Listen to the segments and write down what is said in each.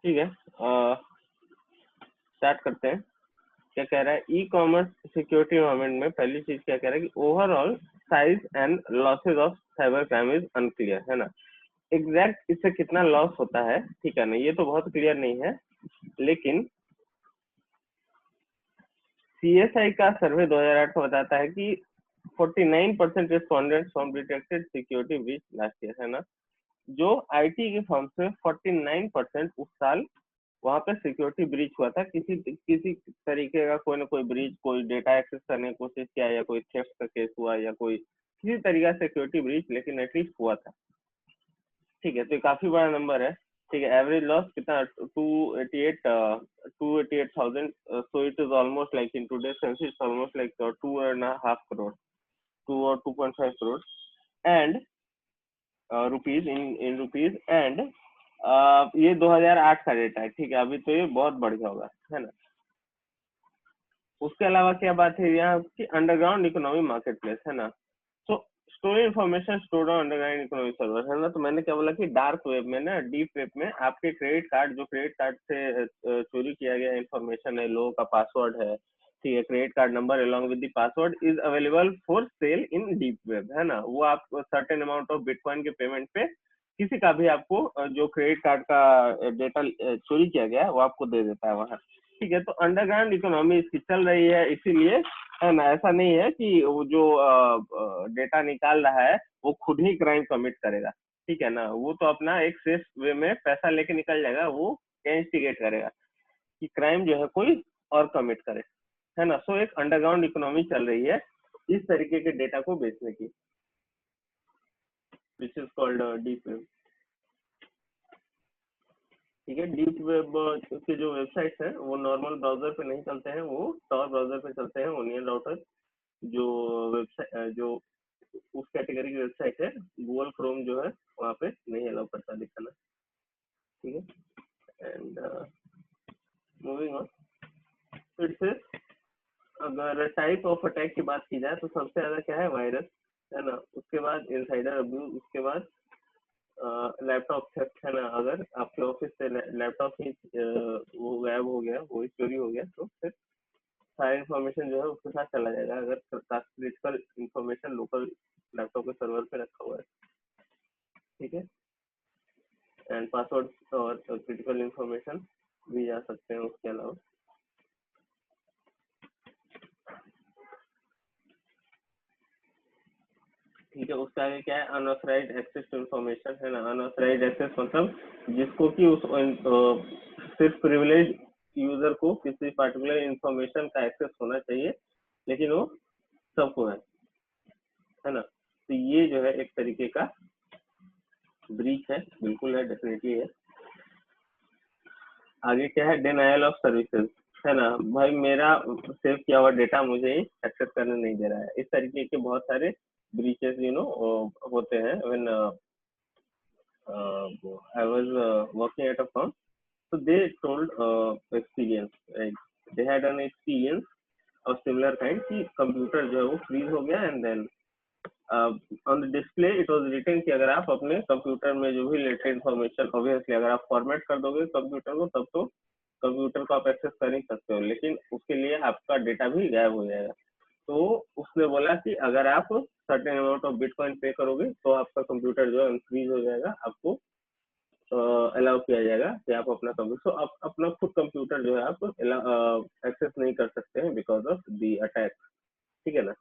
ठीक है, स्टार्ट करते हैं। क्या कह रहा है, ई कॉमर्स सिक्योरिटी एनवायरनमेंट में पहली चीज क्या कह रहा है कि overall size and losses of cyber crime is unclear, है ना। एग्जैक्ट इससे कितना लॉस होता है, ठीक है ना, ये तो बहुत क्लियर नहीं है, लेकिन सीएसआई का सर्वे 2008 को बताता है कि 49% respondents from detected security breach last year, है ना। जो आईटी के फर्म से 49% उस साल वहां पे सिक्योरिटी ब्रीच हुआ था, किसी किसी तरीके का कोई ना कोई ब्रीच, कोई डेटा एक्सेस करने की कोशिश किया, या कोई थेफ्ट का केस हुआ, या कोई किसी तरीका से सिक्योरिटी ब्रीच, लेकिन एटलीस्ट हुआ था। ठीक है, तो ये काफी बड़ा नंबर है। ठीक है, एवरेज लॉस कितना, 288,000, so it is almost like in today sense it's almost like 2.5 crore, 2 or 2.5 crore and rupees in rupees and ये 2008 का डेटा है। ठीक है, अभी तो ये बहुत बढ़ गया होगा, है ना। उसके अलावा क्या बात है यहाँ की, अंडरग्राउंड इकोनॉमी मार्केट प्लेस, है ना। So story information stored on underground economy server, है ना। तो मैंने क्या बोला कि डार्क वेब में ना, डीप वेब में आपके क्रेडिट कार्ड, जो क्रेडिट कार्ड से चोरी किया गया इन्फॉर्मेशन है, लोगों का पासवर्ड है, ठीक है, credit card number along with the password is available for sale in deep web, है ना। वो आप सर्टेन अमाउंट ऑफ बिटकॉइन के पेमेंट पे किसी का भी आपको जो क्रेडिट कार्ड का डेटा चोरी किया गया है वो आपको दे देता है वहाँ। ठीक है, तो अंडरग्राउंड इकोनॉमी इसकी चल रही है, इसीलिए, है ना। ऐसा नहीं है कि वो जो डेटा निकाल रहा है वो खुद ही क्राइम कमिट करेगा, ठीक है ना। वो तो अपना एक सेफ वे में पैसा लेके निकल जाएगा, वो क्या इंस्टिगेट करेगा कि क्राइम जो है कोई और कमिट करे, है ना। सो एक अंडरग्राउंड इकोनॉमी चल रही है इस तरीके के डेटा को बेचने की, which is called deep web. ठीक है, डीप वेब के जो वेबसाइट्स हैं वो नॉर्मल ब्राउजर पे नहीं चलते हैं, वो टॉर ब्राउजर पे चलते हैं, ओनियन राउटर जो वेबसाइट जो उस कैटेगरी की वेबसाइट है, गूगल क्रोम जो है वहाँ पे नहीं अलाउ करता दिखाना। ठीक है, एंड मूविंग ऑन, फिर से अगर टाइप ऑफ अटैक की बात की जाए तो सबसे ज्यादा क्या है, वायरस, है ना। उसके बाद इनसाइडर अब्यूज, उसके बाद लैपटॉप थेफ्ट, है ना। अगर आपके ऑफिस से लैपटॉप ही वो गायब हो गया, वो चोरी हो गया, तो फिर सारी इन्फॉर्मेशन जो है उसके साथ चला जाएगा, अगर क्रिटिकल इन्फॉर्मेशन लोकल लैपटॉप के सर्वर पे रखा हुआ है। ठीक है, एंड पासवर्ड और क्रिटिकल इंफॉर्मेशन भी जा सकते हैं उसके अलावा। ठीक है, उसका आगे क्या है, अनऑथराइज्ड एक्सेस टू इंफॉर्मेशन, है ना। अनऑथराइज्ड एक्सेस मतलब जिसको कि उस सिर्फ प्रिविलेज यूजर को किसी पर्टिकुलर इंफॉर्मेशन का एक्सेस होना चाहिए, लेकिन वो सबको है ना। तो ये जो है एक तरीके का ब्रीच है, बिल्कुल है, डेफिनेटली है। आगे क्या है, डिनायल ऑफ सर्विसेज, है ना। भाई मेरा सेव किया हुआ डेटा मुझे एक्सेस करने नहीं दे रहा है, इस तरीके के बहुत सारे ब्रीचेस होते हैं। When I was working at a firm, so they told experience, right? They had an experience of similar kind कि कंप्यूटर जो है वो फ्रीज हो गया, and then on the display it was written कि अगर आप अपने कंप्यूटर में जो भी रिलेटेड इन्फॉर्मेशन, ऑब्वियसली अगर आप फॉर्मेट कर दोगे कंप्यूटर को तब तो कंप्यूटर को आप एक्सेस कर नहीं सकते हो, लेकिन उसके लिए आपका डेटा भी गायब हो जाएगा। तो उसने बोला कि अगर आप सर्टेन अमाउंट ऑफ बिटकॉइन पे करोगे तो आपका कंप्यूटर जो है फ्रीज हो जाएगा, आपको अलाउ किया जाएगा कि आप अपना कंप्यूटर, तो आप अपना खुद कंप्यूटर जो है आप एक्सेस नहीं कर सकते हैं बिकॉज ऑफ दी अटैक। ठीक है ना।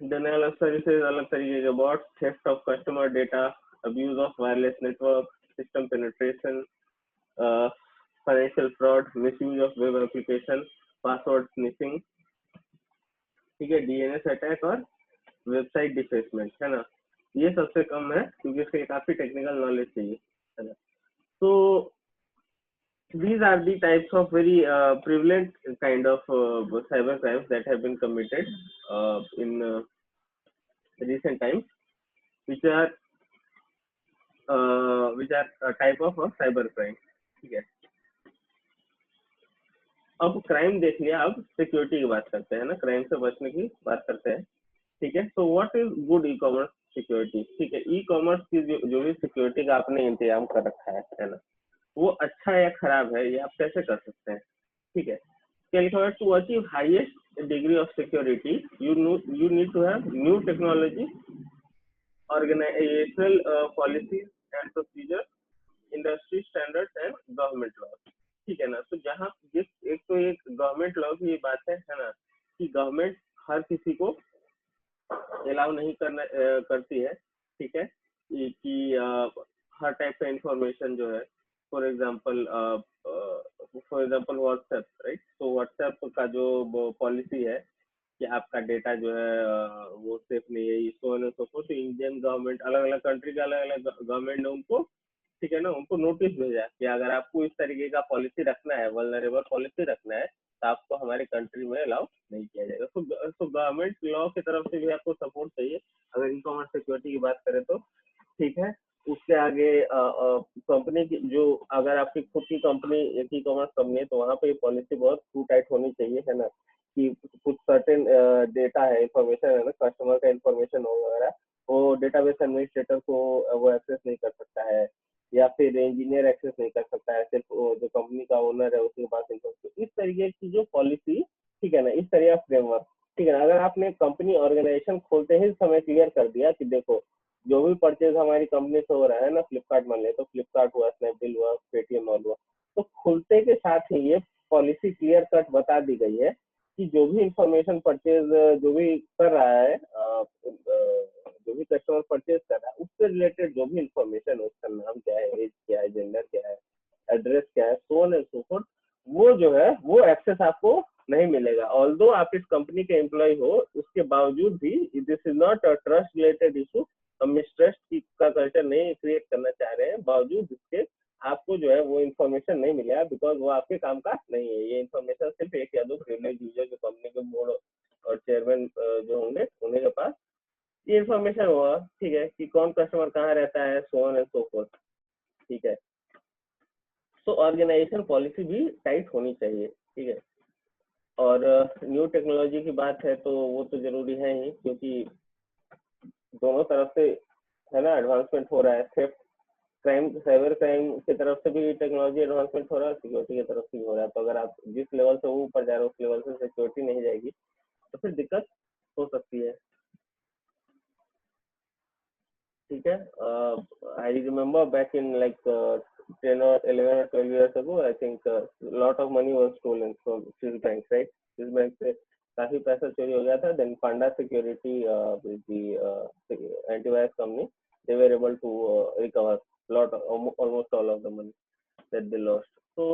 डिनायल ऑफ सर्विसेज अलग तरीके के, bot, theft of customer data, abuse of wireless network, system penetration, financial fraud, misuse of web application, password sniffing, ठीक है, डीएनएस अटैक और वेबसाइट डिफेसमेंट, है ना। ये सबसे कम है क्योंकि इसके काफी टेक्निकल नॉलेज चाहिए, है ना। तो these are the types of very prevalent kind of cyber crimes that have been committed in recent times, which are a type of cyber crime. ठीक है, अब क्राइम देख लिया, अब सिक्योरिटी की बात करते हैं ना, क्राइम से बचने की बात करते हैं। ठीक है, तो what is good e commerce security. ठीक है, ई कॉमर्स की जो भी सिक्योरिटी का आपने इंतजाम कर रखा है ना, वो अच्छा या खराब है, ये आप कैसे कर सकते हैं। ठीक है, क्या लिखा हुआ है, to achieve highest degree of security you need to have new technology, organisational policies and procedure, industry standards and government law. ठीक है ना, तो जहाँ जिस एक तो एक गवर्नमेंट लॉ की ये बात है ना, कि गवर्नमेंट हर किसी को अलाउ नहीं करती है। ठीक है, हर टाइप का इंफॉर्मेशन जो है, फॉर एग्जांपल व्हाट्सएप, राइट, तो व्हाट्सएप का जो पॉलिसी है कि आपका डेटा जो है वो सेफ नहीं है, so on so fourth. Indian government, अलग अलग कंट्री का अलग अलग गवर्नमेंट ने उनको, ठीक है ना, उनको नोटिस भेजा कि अगर आपको इस तरीके का पॉलिसी रखना है, वल्नरेबल पॉलिसी रखना है, तो आपको हमारी कंट्री में अलाउ नहीं किया जाएगा। तो गवर्नमेंट लॉ की तरफ से भी आपको सपोर्ट चाहिए अगर ई कॉमर्स सिक्योरिटी की बात करें तो। ठीक है, उसके आगे कंपनी की जो, अगर आपकी खुद की कंपनी एक ई कॉमर्स कंपनी है, तो वहाँ पे पॉलिसी बहुत टू टाइट होनी चाहिए, है ना, कि कुछ सर्टेन डेटा है, इंफॉर्मेशन है ना, कस्टमर का इंफॉर्मेशन हो वगैरह, वो डेटाबेस एडमिनिस्ट्रेटर को वो एक्सेस नहीं कर सकता है, या फिर इंजीनियर एक्सेस नहीं कर सकता है, सिर्फ जो कंपनी का ओनर है उसके पास इंफॉर्मेशन। इस तरीके की जो पॉलिसी, ठीक है ना, इस तरह का फ्रेमवर्क, ठीक है ना, अगर आपने कंपनी ऑर्गेनाइजेशन खोलते ही समय क्लियर कर दिया कि देखो जो भी परचेज हमारी कंपनी से हो रहा है ना, फ्लिपकार्ट मान ले तो फ्लिपकार्ट हुआ, स्नैपडील हुआ, पेटीएम मॉल हुआ, तो खुलते के साथ ही ये पॉलिसी क्लियर कट बता दी गई है कि जो भी इंफॉर्मेशन परचेज जो भी कर रहा है, जो भी कस्टमर परचेज कर रहा है, उससे रिलेटेड जो भी इंफॉर्मेशन है, उसका नाम क्या है, एज क्या है, जेंडर क्या है, एड्रेस क्या है, सो ऑन एंड सो फोर्थ, वो जो है वो एक्सेस आपको नहीं मिलेगा। ऑल्दो आप इस कंपनी के एम्प्लॉय हो, उसके बावजूद भी this is not a trust related issue, हम मिसट्रस्ट का कल्चर नहीं क्रिएट करना चाह रहे हैं, बावजूद इसके आपको जो है वो इन्फॉर्मेशन नहीं मिलेगा, बिकॉज वो आपके काम का नहीं है। ये इन्फॉर्मेशन सिर्फ एक या दो प्रिविलेज यूजर जो कंपनी के बोर्ड और चेयरमैन जो होंगे उन्हीं के पास ये इन्फॉर्मेशन होगा। ठीक है, कि कौन कस्टमर कहाँ रहता है, सो ऑन एंड सो फोर्थ। ठीक है, तो ऑर्गेनाइजेशन पॉलिसी भी टाइट होनी चाहिए। ठीक है, और न्यू टेक्नोलॉजी की बात है तो वो तो जरूरी है ही, क्योंकि दोनों तरफ से, है ना, एडवांसमेंट हो रहा है। थेफ्ट, क्राइम, साइबर क्राइम की तरफ से भी टेक्नोलॉजी एडवांसमेंट हो रहा है, सिक्योरिटी की तरफ से भी हो रहा है। तो अगर आप जिस लेवल से ऊपर जा रहे हो उस लेवल से सिक्योरिटी नहीं जाएगी तो फिर दिक्कत हो सकती है। ठीक है, I remember back in like 10 or 11 or 12 years ago, I think lot of money was stolen from Swiss banks, right? Swiss bank से काफी पैसा चोरी हो गया था। Then Panda Security, with the antivirus company, they were able to recover almost all of the money that they lost. So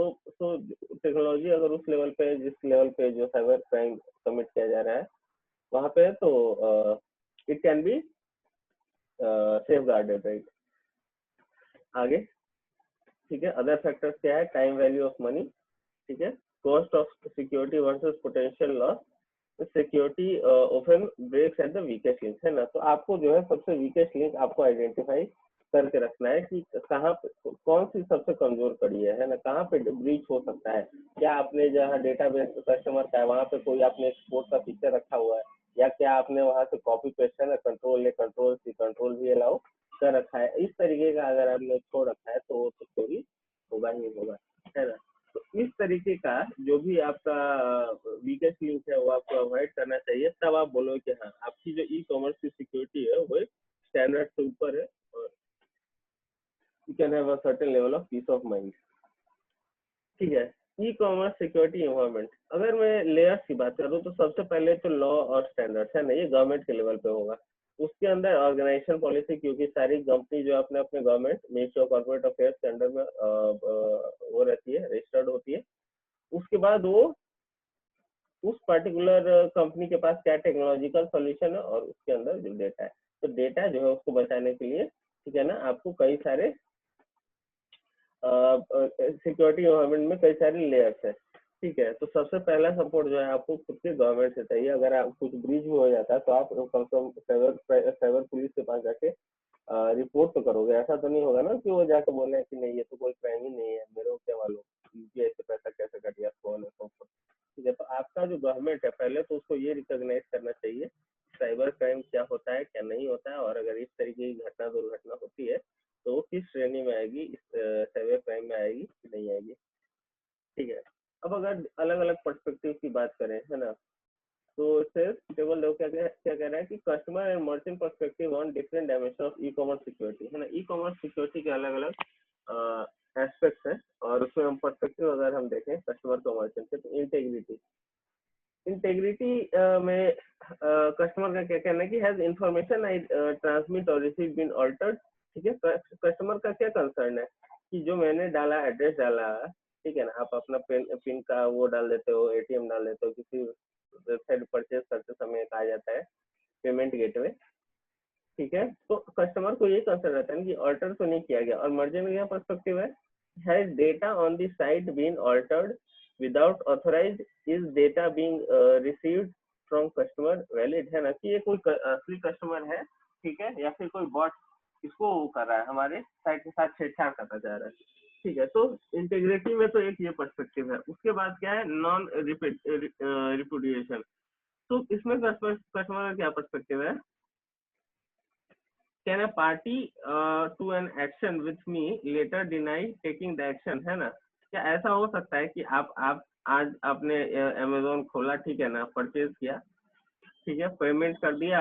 technology अगर उस level पे, जिस लेवल पे जो साइबर क्राइम कमिट किया जा रहा है वहां पे, तो it can be safe guarded, right. आगे, ठीक है, अदर फैक्टर्स क्या है, टाइम वैल्यू ऑफ मनी, ठीक है, cost of security versus potential loss, security often breaks at the weakest link, है ना। तो आपको जो है सबसे वीकेस्ट लिंक आपको आइडेंटिफाई करके रखना है कि कहाँ पे कौन सी सबसे कमजोर कड़ी है ना, कहाँ पे ब्रीच हो सकता है। क्या आपने जहाँ डेटाबेस कस्टमर का है वहाँ पे कोई आपने एक्सपोर्ट का फीचर रखा हुआ है, या क्या आपने वहाँ से कॉपी पेस्ट, है ना, control A control C control भी अलाउ कर रखा है। इस तरीके का अगर आपने छोड़ रखा है तो चोरी होगा ही होगा, है ना। तो इस तरीके का जो भी आपका वीकेस्ट लिंक है वो आपको अवॉइड करना चाहिए, तब आप बोलो कि हाँ आपकी जो ई कॉमर्स की सिक्योरिटी है वो स्टैंडर्ड से ऊपर है, और you can have a certain level of peace of mind. ठीक है, ई कॉमर्स सिक्योरिटी इन्वायरमेंट, अगर मैं लेयर्स की बात करूँ तो सबसे पहले तो लॉ और स्टैंडर्ड्स है ना, ये गवर्नमेंट के लेवल पे होगा। उसके अंदर ऑर्गेनाइजेशन पॉलिसी, क्योंकि सारी कंपनी जो अपने अपने government ministry of corporate affairs के अंडर में वो रहती है, रजिस्टर्ड होती है। उसके बाद वो उस पर्टिकुलर कंपनी के पास क्या टेक्नोलॉजिकल सॉल्यूशन है और उसके अंदर जो डेटा है, तो डेटा जो है उसको बचाने के लिए, ठीक है ना, आपको कई सारे सिक्योरिटी एनवायरनमेंट में कई सारे लेयर्स है। ठीक है, तो सबसे पहला सपोर्ट जो है आपको खुद के गवर्नमेंट से चाहिए। अगर आप कुछ ब्रीच भी हो जाता है तो आप कम से कम साइबर पुलिस के पास जाके रिपोर्ट तो करोगे। ऐसा तो नहीं होगा ना कि वो जाके बोले कि नहीं ये तो कोई क्राइम ही नहीं है, मेरे को क्या मालूम यूपीआई से पैसा कैसे कट गया, फोन है तो। ठीक है, तो आपका जो गवर्नमेंट है पहले तो उसको ये रिकॉग्नाइज करना चाहिए साइबर क्राइम क्या होता है क्या नहीं होता है, और अगर इस तरीके की घटना दुर्घटना होती है तो वो किस श्रेणी में आएगी, इस साइबर क्राइम में आएगी, अब अगर अलग अलग पर्सपेक्टिव की बात करें, है ना, तो सिर्फ टेबल देखो क्या कह रहा है कि customer and merchant perspective on different dimension of e commerce security, है ना। ई कॉमर्स सिक्योरिटी के अलग अलग एस्पेक्ट्स हैं, और उसमें हम पर्सपेक्टिव अगर हम देखें कस्टमर को मर्चेंट से, तो इंटेग्रिटी, इंटेग्रिटी में कस्टमर का क्या कहना है कि हैज इंफॉर्मेशन आई ट्रांसमिट और रिसीव बीन ऑल्टर्ड। ठीक है, कस्टमर का क्या कंसर्न है कि जो मैंने डाला, एड्रेस डाला, ठीक है ना, आप अपना पिन का वो डाल देते हो, एटीएम डाल देते हो, किसी वेबसाइट परचेज करते समय कहा जाता है पेमेंट गेटवे, ठीक है। तो कस्टमर को ये कंसर्न रहता है कि ऑल्टर तो नहीं किया गया। और मर्जेंट में क्या पर्सपेक्टिव है data on the site been altered without authorise, is data being received from customer valid, है ना, कि ये कोई असली कस्टमर है, ठीक है, या फिर कोई बॉट इसको वो कर रहा है, हमारे साइट के साथ छेड़छाड़ करता जा रहा है, ठीक है। तो इंटीग्रिटी में तो एक ये पर्सपेक्टिव है। उसके बाद क्या है, नॉन रिपुडिएशन। तो इसमें कस्टमर का क्या पर्सपेक्टिव है, can a party to an action with me later deny taking the action, है ना। क्या ऐसा हो सकता है कि आप आज आपने अमेजोन खोला, ठीक है ना, परचेज किया, ठीक है, पेमेंट कर दिया,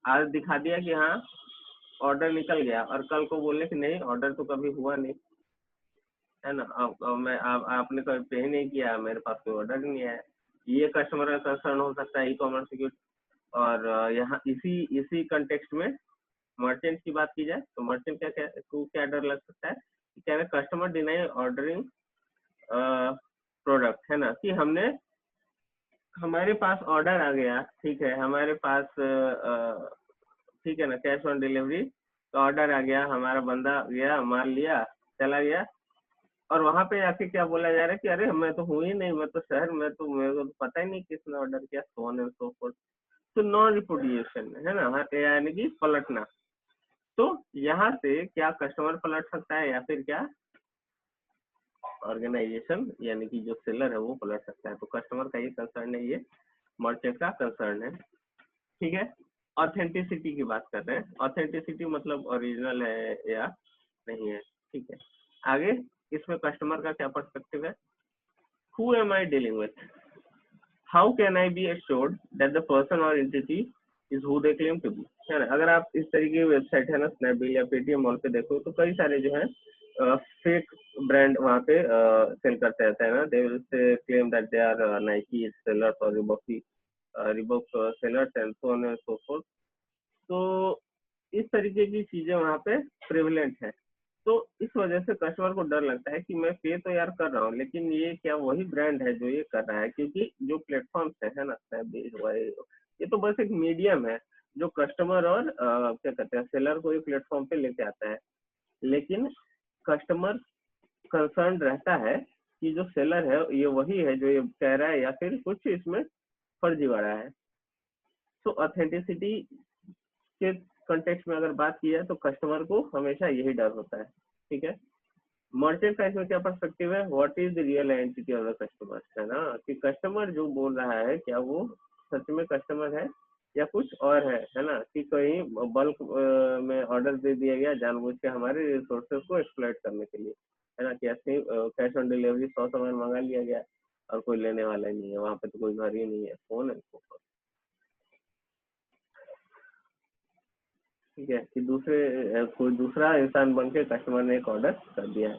आज दिखा दिया कि हाँ ऑर्डर निकल गया, और कल को बोले कि नहीं ऑर्डर तो कभी हुआ नहीं, है ना, आपने कभी पे ही नहीं किया, मेरे पास कोई ऑर्डर नहीं आया। ये कस्टमर का कंसर्न हो सकता है ई कॉमर्स सिक्योरिटी। और यहाँ इसी कंटेक्स्ट में मर्चेंट की बात की जाए, तो मर्चेंट क्या डर लग सकता है कि क्या कस्टमर डिनाई ऑर्डरिंग प्रोडक्ट, है ना, कि हमारे पास ऑर्डर आ गया, ठीक है, हमारे पास ठीक है ना, कैश ऑन डिलीवरी का ऑर्डर आ गया, हमारा बंदा गया, माल लिया, चला गया, और वहां पे आके क्या बोला जा रहा है कि अरे मैं तो हूँ ही नहीं, मैं तो शहर में, तो मेरे को तो पता ही नहीं किसने ऑर्डर किया, सो ऑन एंड सो फोर्थ। तो नॉन रिपुडिएशन, है ना, यानी कि पलटना। तो यहाँ से क्या कस्टमर पलट सकता है, या फिर क्या ऑर्गेनाइजेशन यानी कि जो सेलर है वो पलट सकता है। तो कस्टमर का ये कंसर्न है, ये मर्चेंट का कंसर्न है, ठीक है। ऑथेंटिसिटी की बात कर रहे हैं, ऑथेंटिसिटी मतलब ओरिजिनल है या नहीं है, ठीक है। आगे इसमें कस्टमर का क्या पर्सपेक्टिव है, who am I dealing with, how can I be assured that the person और entity is who they claim to be, है ना। अगर आप इस तरीके की वेबसाइट है ना, स्नैपडील या पेटीएम मॉल पे देखो, तो कई सारे जो है फेक ब्रांड वहाँ पे सेल करते रहते हैं ना, they will say claim that they are Nike sellers और Reebok sellers and so on and so forth. तो इस तरीके की चीजें वहाँ पे प्रेवलेंट है। तो इस वजह से कस्टमर को डर लगता है कि मैं पे तो यार कर रहा हूँ, लेकिन ये क्या वही ब्रांड है जो ये कर रहा है, क्योंकि जो प्लेटफॉर्म है ना, स्नैपडील, ये तो बस एक मीडियम है जो कस्टमर और क्या कहते हैं सेलर को एक प्लेटफॉर्म पे लेके आता है। लेकिन कस्टमर कंसर्न रहता है कि जो सेलर है ये वही है जो ये कह रहा है, या फिर कुछ इसमें फर्जीवाड़ा है। तो ऑथेंटिसिटी के कंटेक्स्ट में अगर बात की जाए तो कस्टमर को हमेशा यही डर होता है, ठीक है। मर्चेंट का इसमें क्या पर्सपेक्टिव है, what is the real identity of the customer, है ना, कि कस्टमर जो बोल रहा है क्या वो सच में कस्टमर है या कुछ और है ना, कि कहीं बल्क में ऑर्डर दे दिया गया जानबूझ के हमारे रिसोर्सेज को एक्सप्लॉइट करने के लिए, है ना, कि ऐसे कैश ऑन डिलीवरी 100 सामान मंगा लिया गया और कोई लेने वाला ही नहीं है, वहां पे तो कोई घर ही नहीं है, फोन है, ठीक है, कि कोई दूसरा इंसान बन के कस्टमर ने एक ऑर्डर कर दिया है।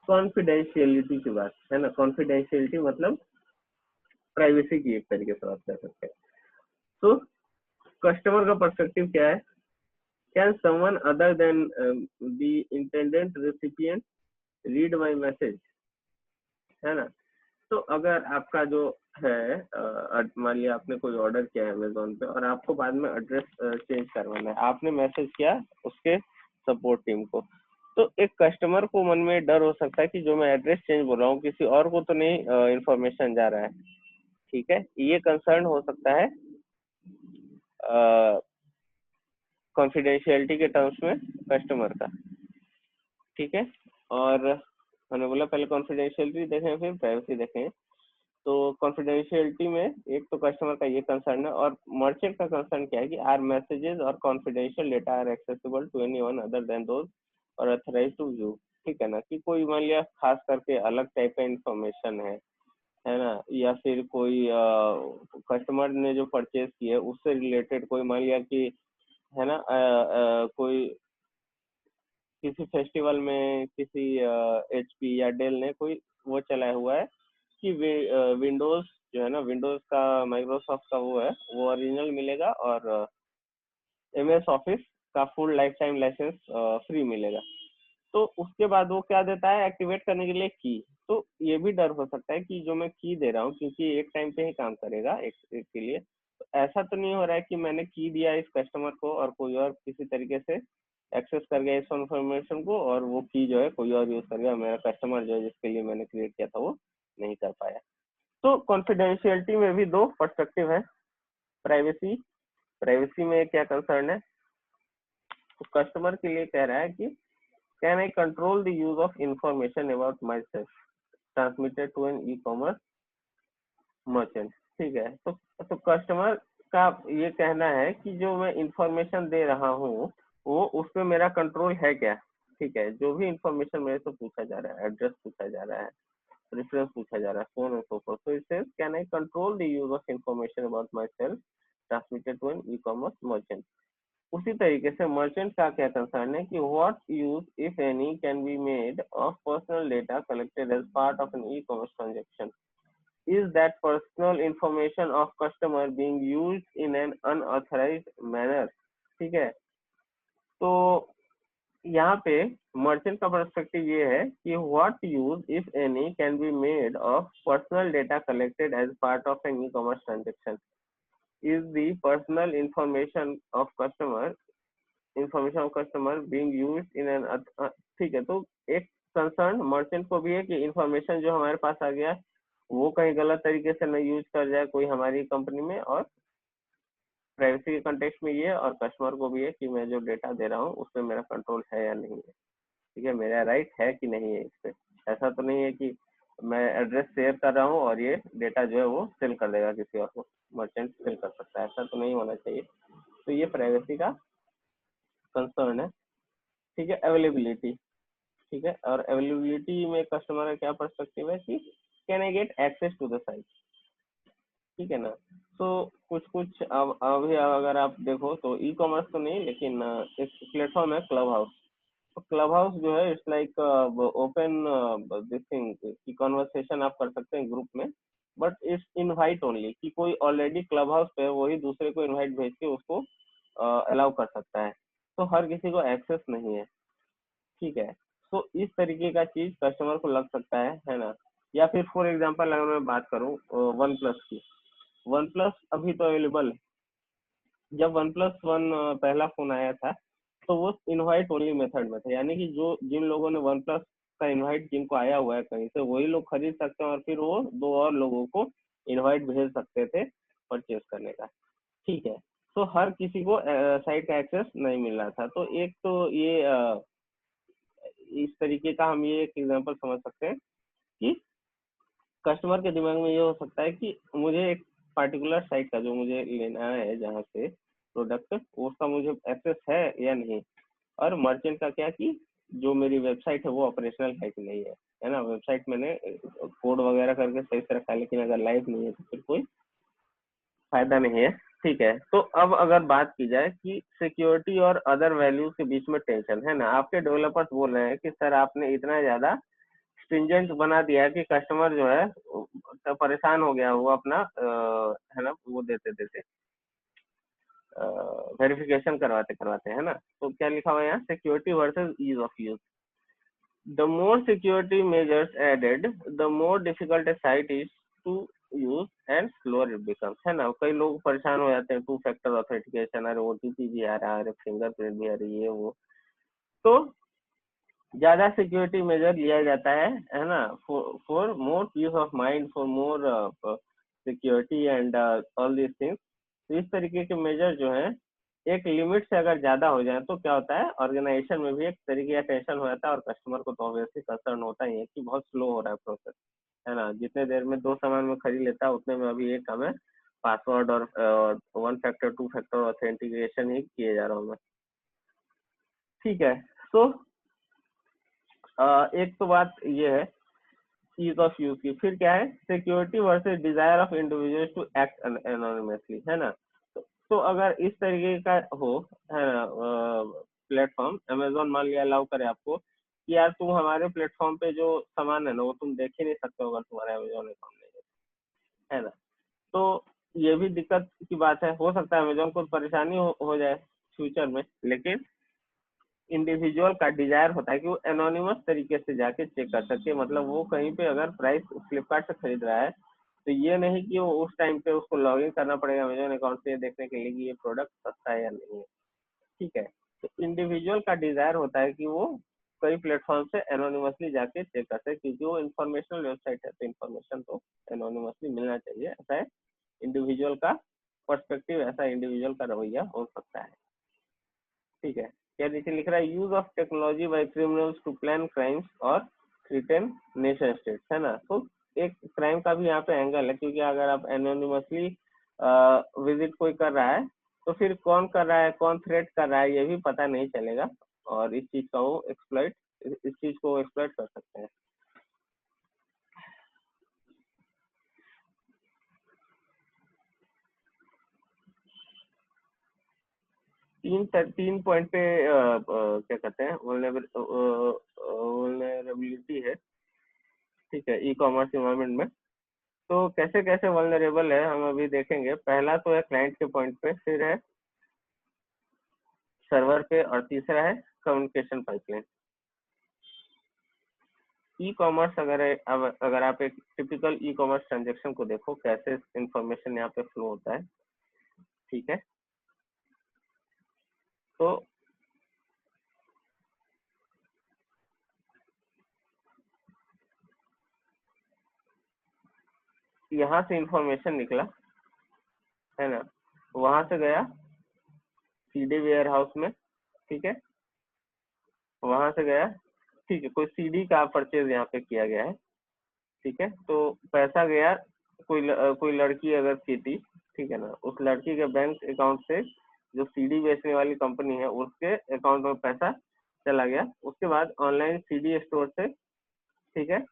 कॉन्फिडेंशियलिटी की बात है ना, कॉन्फिडेंशियलिटी मतलब प्राइवेसी की एक तरीके से बात कर सकते हैं। तो कस्टमर का पर्सपेक्टिव क्या है, can someone other than the intended recipient read my message, है ना। तो अगर आपका जो है मान लिया आपने कोई ऑर्डर किया है अमेजोन पे और आपको बाद में एड्रेस चेंज करवाना है, आपने मैसेज किया उसके सपोर्ट टीम को, तो एक कस्टमर को मन में डर हो सकता है कि जो मैं एड्रेस चेंज बोल रहा हूँ किसी और को तो नहीं इंफॉर्मेशन जा रहा है, ठीक है। ये कंसर्न हो सकता है कॉन्फिडेंशियलिटी के टर्म्स में कस्टमर का, ठीक है। और मैंने बोला पहले कॉन्फिडेंशियलिटी देखें फिर प्राइवेसी देखें। तो कॉन्फिडेंशियलिटी में एक तो कस्टमर का ये कंसर्न है, और मर्चेंट का कंसर्न क्या है कि आर मैसेजेस और confidential data are accessible to anyone other than those और ऑथराइज्ड टू व्यू, ठीक है ना, कि कोई मान लिया खास करके अलग टाइप का इंफॉर्मेशन है है ना, या फिर कोई कस्टमर ने जो परचेज किया है उससे रिलेटेड कोई, मान लिया कि है ना, कोई किसी फेस्टिवल में किसी एचपी या डेल ने कोई वो चलाया हुआ है कि विंडोज जो है ना, विंडोज का माइक्रोसॉफ्ट का वो है, वो ओरिजिनल मिलेगा और एमएस ऑफिस का full life time licence free मिलेगा। तो उसके बाद वो क्या देता है एक्टिवेट करने के लिए की। तो ये भी डर हो सकता है कि जो मैं की दे रहा हूँ, क्योंकि एक टाइम पे ही काम करेगा एक के लिए, तो ऐसा तो नहीं हो रहा है कि मैंने की दिया इस कस्टमर को और कोई और किसी तरीके से एक्सेस कर गया इस इन्फॉर्मेशन को और वो की जो है कोई और यूज कर गया, मेरा कस्टमर जो है जिसके लिए मैंने क्रिएट किया था वो नहीं कर पाया। तो कॉन्फिडेंशियलिटी में भी दो पर्सपेक्टिव है। प्राइवेसी, प्राइवेसी में क्या कंसर्न है, तो कस्टमर के लिए कह रहा है कि can I control the use of information about myself transmitted to an e commerce merchant. ठीक है, तो कस्टमर का ये कहना है कि जो मैं इंफॉर्मेशन दे रहा हूँ वो उस पर मेरा कंट्रोल है क्या। ठीक है, जो भी इंफॉर्मेशन मेरे से पूछा जा रहा है, एड्रेस पूछा जा रहा है, रेफरेंस पूछा जा रहा है, फोन और सो फोर्थ, तो it says can I control the use of information about myself transmitted to an e commerce merchant. उसी तरीके से मर्चेंट का क्या कंसर्न है कि what use if any can be made of personal data collected as part of an e commerce transaction, is that personal information of customer being used in an unauthorized manner। ठीक है, तो यहाँ पे merchant का perspective ये है कि what use if any can be made of personal data collected as part of an e commerce transaction, is the personal information of customer being used in an. ठीक है, तो एक कंसर्न मर्चेंट को भी है कि इंफॉर्मेशन जो हमारे पास आ गया वो कहीं गलत तरीके से न यूज कर जाए कोई हमारी कंपनी में, और प्राइवेसी के कंटेक्स्ट में ये, और कस्टमर को भी है कि मैं जो डेटा दे रहा हूँ उसमें मेरा कंट्रोल है या नहीं है। ठीक है, मेरा राइट है कि नहीं है इस पे। ऐसा तो नहीं है कि मैं एड्रेस शेयर कर रहा हूँ और ये डेटा जो है वो सेल कर देगा किसी और को, मर्चेंट सेल कर सकता है, ऐसा तो नहीं होना चाहिए। तो ये प्राइवेसी का कंसर्न है। ठीक है, अवेलेबिलिटी। ठीक है, और अवेलेबिलिटी में कस्टमर का क्या पर्सपेक्टिव है कि can I get access to the site. ठीक है ना, तो कुछ कुछ अब अभी अगर आप देखो तो ई कॉमर्स तो नहीं, लेकिन एक प्लेटफॉर्म है क्लब हाउस। तो क्लब हाउस जो है it's like open this thing की कॉन्वर्सेशन आप कर सकते हैं ग्रुप में, बट इट्स इनवाइट ओनली, कि कोई ऑलरेडी क्लब हाउस पे है वही दूसरे को इनवाइट भेज के उसको अलाउ कर सकता है, तो हर किसी को एक्सेस नहीं है। ठीक है, तो इस तरीके का चीज कस्टमर को लग सकता है ना। या फिर फॉर एग्जांपल अगर मैं बात करूं वन प्लस की, वन प्लस अभी तो अवेलेबल है। जब वन प्लस वन पहला फोन आया था तो वो इनवाइट ओनली मेथड में था, यानी कि जो जिन लोगों ने वन प्लस का इनवाइट जिनको आया हुआ है कहीं से वही लोग खरीद सकते हैं और फिर वो दो और लोगों को इनवाइट भेज सकते थे परचेज करने का। ठीक है, तो हर किसी को साइट का एक्सेस नहीं मिल रहा था। तो एक तो ये इस तरीके का हम ये एक एग्जांपल समझ सकते हैं कि कस्टमर के दिमाग में ये हो सकता है कि मुझे एक पर्टिकुलर साइट का जो मुझे लेना है जहाँ से प्रोडक्ट, उसका मुझे एक्सेस है या नहीं। और मर्चेंट का क्या कि जो मेरी वेबसाइट है वो ऑपरेशनल है कि नहीं है ना, वेबसाइट मैंने कोड वगैरह करके सही से रखा है लेकिन अगर लाइव नहीं है तो फिर कोई फायदा नहीं है। ठीक है, तो अब अगर बात की जाए कि सिक्योरिटी और अदर वैल्यूज के बीच में टेंशन है ना, आपके डेवलपर्स बोल रहे हैं कि सर आपने इतना ज्यादा स्ट्रिंजेंट बना दिया है कि कस्टमर जो है तो परेशान हो गया, वो अपना है ना वो देते देते वेरिफिकेशन करवाते करवाते, है ना। तो क्या लिखा हुआ है यहाँ, security versus ease of use. The more security measures added the more difficult a site is to use and slower it becomes, है ना। कई लोग परेशान हो जाते हैं, टू फैक्टर ऑथेंटिकेशन, अरे ओटीपी भी आ रहा है, अरे फिंगरप्रिंट भी आ रही है वो। तो ज्यादा सिक्योरिटी मेजर लिया जाता है ना, for more peace of mind, for more security and all these things. तो इस तरीके के मेजर जो है एक लिमिट से अगर ज्यादा हो जाए तो क्या होता है, ऑर्गेनाइजेशन में भी एक तरीके का टेंशन हो जाता है और कस्टमर को तो ऑब्वियसली कंसर्न होता ही है कि बहुत स्लो हो रहा है प्रोसेस, है ना। जितने देर में दो सामान में खरीद लेता है उतने में अभी एक हमें पासवर्ड और one factor two factor authentication ही किए जा रहा हूँ मैं। ठीक है, तो एक तो बात ये है ईज ऑफ यूज की, फिर क्या है security versus desire of individuals to act anonymously, है ना। तो अगर इस तरीके का हो, है ना, प्लेटफॉर्म अमेजोन मान लिया अलाउ करे आपको कि यार तुम हमारे प्लेटफॉर्म पे जो सामान है ना वो तुम देख ही नहीं सकते हो अगर तुम्हारे अमेजोन अकाउंट नहीं है ना। तो ये भी दिक्कत की बात है, हो सकता है अमेजोन को परेशानी हो जाए फ्यूचर में, लेकिन इंडिविजुअल का डिजायर होता है कि वो एनोनिमस तरीके से जाके चेक कर सके, मतलब वो कहीं पे अगर प्राइस फ्लिपकार्ट से खरीद रहा है तो ये नहीं कि वो उस टाइम पे उसको लॉग इन करना पड़ेगा अमेजोन अकाउंट से देखने के लिए कि ये प्रोडक्ट सस्ता है या नहीं है, ठीक है। तो इंडिविजुअल का डिजायर होता है कि वो कई प्लेटफॉर्म से एनोनिमसली जाके चेक कर सके, क्योंकि वो इंफॉर्मेशनल वेबसाइट है तो इन्फॉर्मेशन तो एनोनिमसली मिलना चाहिए, ऐसा है इंडिविजुअल का पर्सपेक्टिव, ऐसा इंडिविजुअल का रवैया हो सकता है, ठीक है। क्या नीचे लिख रहा है, use of technology by criminals to plan crimes और थ्रेटन नेशन स्टेट, है ना। तो एक क्राइम का भी यहाँ पे एंगल है, क्योंकि अगर आप एनोनिमसली विजिट कोई कर रहा है तो फिर कौन कर रहा है, कौन थ्रेट कर रहा है, ये भी पता नहीं चलेगा, और इस चीज का वो एक्सप्लॉइट, इस चीज को एक्सप्लॉइट कर सकते हैं। 3 पॉइंट पे क्या कहते हैं वल्नरेबिलिटी है, ठीक है, ई कॉमर्स इन्वायरमेंट में। तो कैसे कैसे वल्नरेबल है हम अभी देखेंगे। पहला तो है क्लाइंट के पॉइंट पे, फिर है सर्वर पे, और तीसरा है कम्युनिकेशन पाइपलाइन। ई कॉमर्स अगर आप एक टिपिकल ई कॉमर्स ट्रांजेक्शन को देखो कैसे इंफॉर्मेशन यहाँ पे फ्लो होता है, ठीक है। तो यहाँ से इंफॉर्मेशन निकला, है ना, वहां से गया सीडी वेयर हाउस में, ठीक है, वहां से गया, ठीक है, कोई सीडी का परचेज यहाँ पे किया गया है, ठीक है। तो पैसा गया, कोई लड़की अगर की थी, ठीक है ना, उस लड़की के बैंक अकाउंट से जो सीडी बेचने वाली कंपनी है उसके अकाउंट में पैसा चला गया। उसके बाद ऑनलाइन सीडी स्टोर से, ठीक है,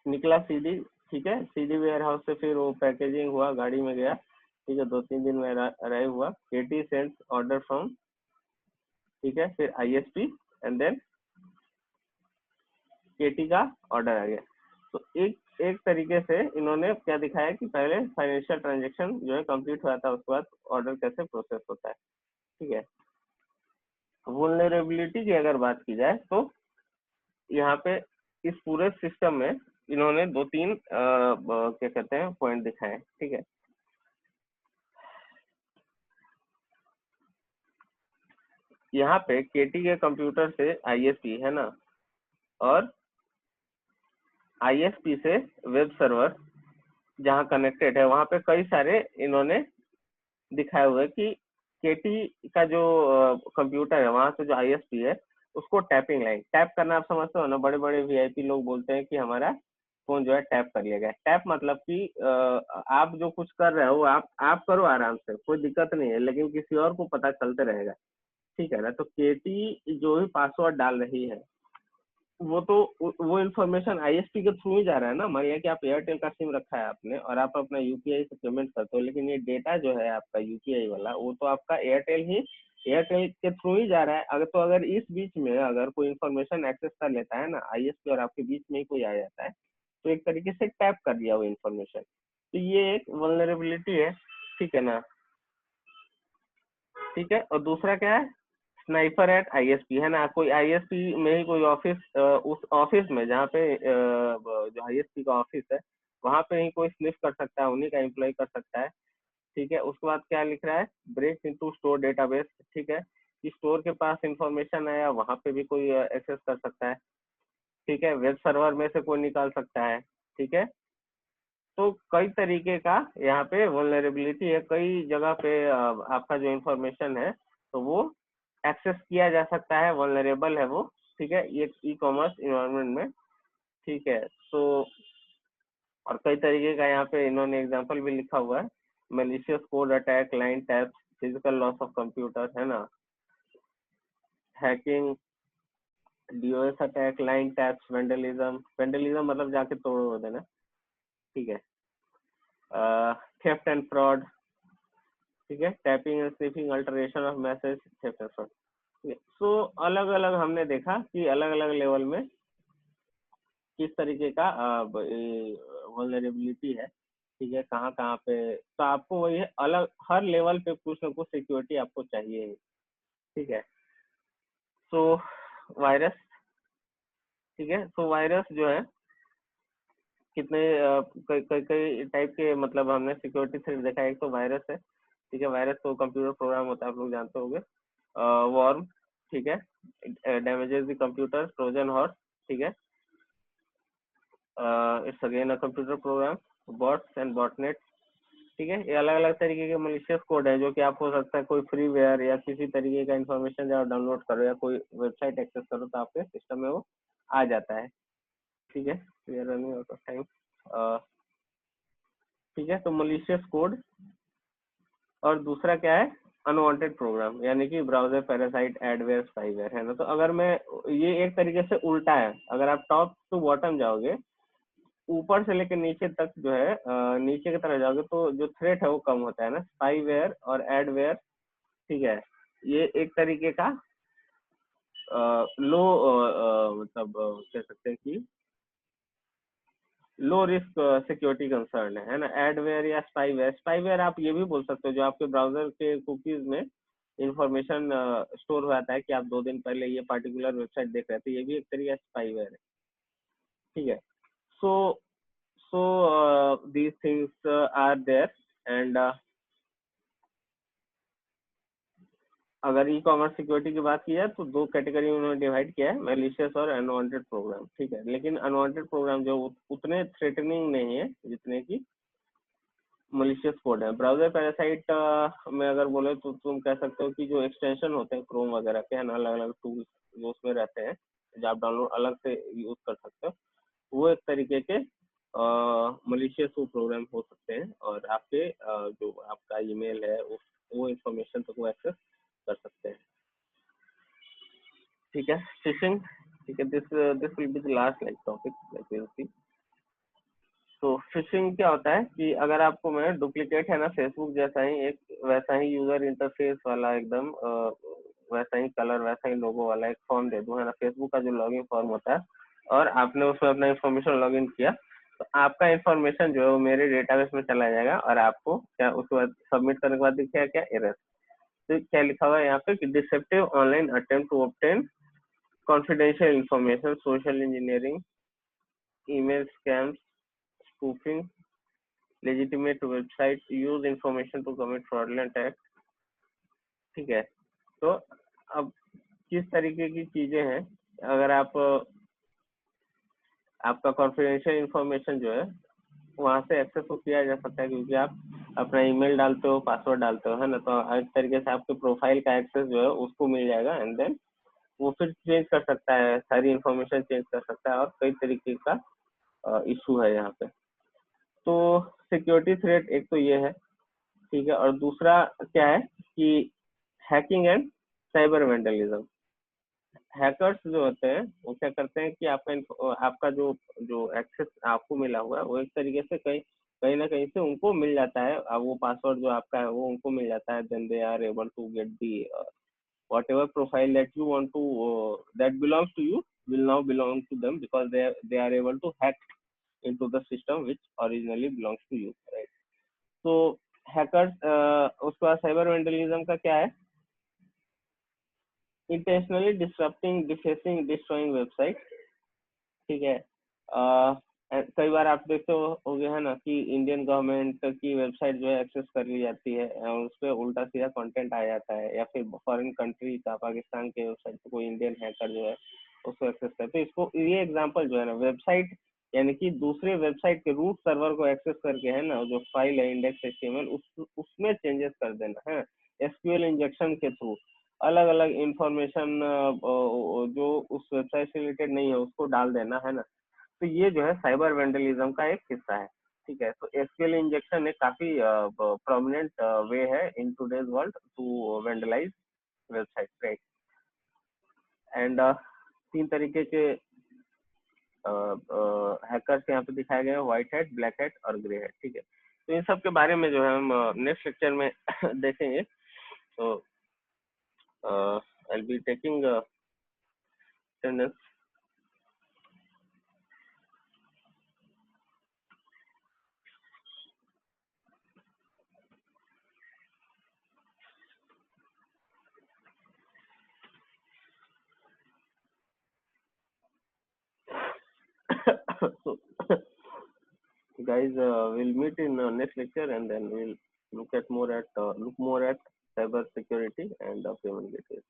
निकला सीडी, ठीक है, सीडी वेयर हाउस से फिर वो पैकेजिंग हुआ, गाड़ी में गया, ठीक है, 2-3 दिन में अराइव हुआ, केटी सेंड्स ऑर्डर फ्रॉम, ठीक है, फिर आईएसपी एंड देन केटी का ऑर्डर आ गया। तो एक एक तरीके से इन्होंने क्या दिखाया कि पहले फाइनेंशियल ट्रांजेक्शन जो है कंप्लीट हुआ था, उसके बाद ऑर्डर कैसे प्रोसेस होता है, ठीक है। वुलनरेबिलिटी की अगर बात की जाए तो यहाँ पे इस पूरे सिस्टम में इन्होंने 2-3 क्या कहते हैं पॉइंट दिखाए, ठीक है। यहाँ पे केटी के कंप्यूटर से आईएसपी, है ना, और आईएसपी से वेब सर्वर जहाँ कनेक्टेड है वहां पे कई सारे इन्होंने दिखाए हुए कि केटी का जो कंप्यूटर है वहां से जो आईएसपी है उसको टैपिंग लाइन, टैप करना आप समझते हो ना, बड़े बड़े वीआईपी लोग बोलते हैं कि हमारा फोन जो है टैप कर लिया गया। टैप मतलब कि आप जो कुछ कर रहे हो आप करो आराम से, कोई दिक्कत नहीं है, लेकिन किसी और को पता चलते रहेगा, ठीक है ना। तो केटी जो भी पासवर्ड डाल रही है वो तो वो इन्फॉर्मेशन आईएसपी के थ्रू ही जा रहा है ना। मानिए कि आप एयरटेल का सिम रखा है आपने और आप अपना यूपीआई से पेमेंट करते हो, लेकिन ये डेटा जो है आपका यूपीआई वाला वो तो आपका एयरटेल के थ्रू ही जा रहा है। अगर इस बीच में अगर कोई इन्फॉर्मेशन एक्सेस कर लेता है ना, आईएसपी और आपके बीच में ही कोई आ जाता है तो एक तरीके से टैप कर दिया वो इन्फॉर्मेशन, तो ये एक वल्नरेबिलिटी है, ठीक है ना, ठीक है। और दूसरा क्या है, स्नाइपर एट आईएसपी, है ना, कोई आईएसपी में ही कोई ऑफिस, उस ऑफिस में जहाँ पे जो आईएसपी का ऑफिस है वहां पे ही कोई स्निफ कर सकता है, उन्हीं का एम्प्लॉय कर सकता है, ठीक है। उसके बाद क्या लिख रहा है, ब्रेक इनटू स्टोर डेटाबेस, ठीक है, कि स्टोर के पास इंफॉर्मेशन आया वहां पे भी कोई एक्सेस कर सकता है, ठीक है, वेब सर्वर में से कोई निकाल सकता है, ठीक है। तो कई तरीके का यहाँ पे वल्नरेबिलिटी है, कई जगह पे आपका जो इंफॉर्मेशन है तो वो एक्सेस किया जा सकता है, वल्नरेबल है वो, ठीक है, ये ई कॉमर्स इन्वायरमेंट में, ठीक है। तो और कई तरीके का यहाँ पे इन्होंने एग्जांपल भी लिखा हुआ है, malicious code attack, line taps, physical loss of computer, है ना, hacking, DOS attack, line taps, vandalism, vandalism मतलब जाके तोड़ देना, ठीक है। थेफ्ट एंड फ्रॉड, ठीक है, tapping and sniffing, alteration of message, theft and fraud, ठीक है। सो अलग अलग हमने देखा कि अलग अलग लेवल में किस तरीके का वल्नरेबिलिटी है, ठीक है, कहाँ कहाँ पे। तो आपको वही है, अलग हर लेवल पे कुछ ना कुछ सिक्योरिटी आपको चाहिए ही, ठीक है। सो वायरस, ठीक है, सो वायरस जो है कितने कई कई कई टाइप के, मतलब हमने सिक्योरिटी थ्रेट देखा है। एक तो वायरस है, ठीक है, वायरस तो कंप्यूटर प्रोग्राम होता है, आप लोग जानते होंगे। वॉर्म, ठीक है, damages the computer, Trojan horse, ठीक है, it's again a computer program, bots and botnet, ठीक है। ये अलग अलग तरीके के मलिशियस कोड है जो कि आप हो सकता है कोई फ्रीवेयर या किसी तरीके का इंफॉर्मेशन जब डाउनलोड करो या कोई वेबसाइट एक्सेस करो तो आपके सिस्टम में वो आ जाता है, ठीक है। We are running out of time, ठीक है। तो मलिशियस कोड, और दूसरा क्या है, अनवांटेड प्रोग्राम, यानी कि ब्राउजर पैरासाइट, एडवेयर, स्पाईवेयर, है ना। तो अगर मैं, ये एक तरीके से उल्टा है, अगर आप टॉप टू बॉटम जाओगे, ऊपर से लेकर नीचे तक जो है, नीचे की तरफ जाओगे तो जो थ्रेट है वो कम होता है ना, स्पाईवेयर और एडवेयर, ठीक है। ये एक तरीके का लो, मतलब कह सकते हैं कि लो रिस्क सिक्योरिटी कंसर्न है ना। एडवेयर या स्पाईवेयर, स्पाईवेयर आप ये भी बोल सकते हो, जो आपके ब्राउजर के कुकीज में इंफॉर्मेशन स्टोर हो जाता है कि आप 2 दिन पहले ये पर्टिकुलर वेबसाइट देख रहे थे, ये भी एक तरीके का स्पाईवेयर है, ठीक है। So so these things are there, and अगर ई कॉमर्स सिक्योरिटी की बात की जाए तो 2 कैटेगरी में उन्होंने डिवाइड किया है, मैलिशियस और अनवांटेड प्रोग्राम, ठीक है। लेकिन अनवांटेड प्रोग्राम जो उतने थ्रेटनिंग नहीं है जितने की मलिशियस कोड है। ब्राउजर पैरासाइट में अगर बोले तो तुम कह सकते हो कि जो एक्सटेंशन होते हैं क्रोम वगैरह के, है ना, अलग अलग टूल्स जो उसमें रहते हैं, जो आप डाउनलोड अलग से यूज कर सकते हो, वो एक तरीके के मलिशियस प्रोग्राम हो सकते हैं, और आपके जो आपका ईमेल है वो इंफॉर्मेशन तक वो एक्सेस कर सकते हैं, ठीक है। फिशिंग, ठीक है, this will be the last like topic like will see. तो फिशिंग क्या होता है कि अगर आपको मैं डुप्लीकेट, है ना, फेसबुक जैसा ही एक वैसा ही यूजर इंटरफेस वाला एकदम वैसा ही कलर, वैसा ही लोगो वाला एक फॉर्म दे दूं, है ना, फेसबुक का जो लॉगिन फॉर्म होता है, और आपने उसमें अपना इंफॉर्मेशन लॉगिन किया, तो आपका इंफॉर्मेशन जो है वो मेरे डेटाबेस में चला जाएगा, और आपको क्या उसके बाद सबमिट करने के बाद दिखेगा क्या, एरर। तो क्या लिखा हुआ है यहाँ पे कि deceptive online attempt to obtain confidential information, social engineering, email scams, spoofing, legitimate website, use information to commit fraudulent act, ठीक है। तो अब किस तरीके की चीजें हैं, अगर आप आपका कॉन्फिडेंशियल इंफॉर्मेशन जो है वहां से एक्सेस तो किया जा सकता है, क्योंकि आप अपना ईमेल डालते हो, पासवर्ड डालते हो, है ना, तो एक तरीके से आपके प्रोफाइल का एक्सेस जो है उसको मिल जाएगा, एंड देन वो फिर चेंज कर सकता है, सारी इंफॉर्मेशन चेंज कर सकता है, और कई तरीके का इशू है यहाँ पे। तो सिक्योरिटी थ्रेट एक तो ये है, ठीक है, और दूसरा क्या है कि hacking and cyber vandalism. Hackers जो होते हैं वो क्या करते हैं कि आपका जो जो एक्सेस आपको मिला हुआ है वो एक तरीके से कहीं कहीं ना कहीं से उनको मिल जाता है, अब वो पासवर्ड जो आपका है वो उनको मिल जाता है, then they are able to get the whatever profile that you want to that belongs to you will now belong to them, because they are able to hack into the system which originally belongs to you, right? तो hackers, उसका cyber vandalism का क्या है, intentionally disrupting, डिफेसिंग, destroying website, ठीक है। कई बार आप देखते होगे, है ना, कि इंडियन गवर्नमेंट की वेबसाइट जो है एक्सेस कर ली जाती है, और उस पर उल्टा सीधा कंटेंट आ जाता है, या फिर फॉरेन कंट्री का, पाकिस्तान के वेबसाइट पे कोई इंडियन हैकर जो है उसको एक्सेस करते हैं। इसको ये एग्जांपल जो है ना, वेबसाइट यानी कि दूसरे वेबसाइट के रूट सर्वर को एक्सेस करके, है ना, जो फाइल है इंडेक्स एचटीएमएल उसमें चेंजेस कर देना है, एसक्यूएल इंजेक्शन के थ्रू अलग अलग इंफॉर्मेशन जो उस वेबसाइट से रिलेटेड नहीं है उसको डाल देना, है ना। तो ये जो है साइबर वेंडलिज्म का एक हिस्सा है, ठीक है। तो एसक्यूएल इंजेक्शन एक काफी प्रोमिनेंट वे है in today's world to vandalise website, right. And तीन तरीके के हैकर्स यहाँ पे दिखाए गए हैं, व्हाइट हैट, ब्लैक हैट और ग्रे हैट, ठीक है। तो इन सब के बारे में जो है हम नेक्स्ट लेक्चर में देखेंगे। तो I be taking attendance. So guys, we'll meet in next lecture, and then we'll look more at cyber security and payment gateways.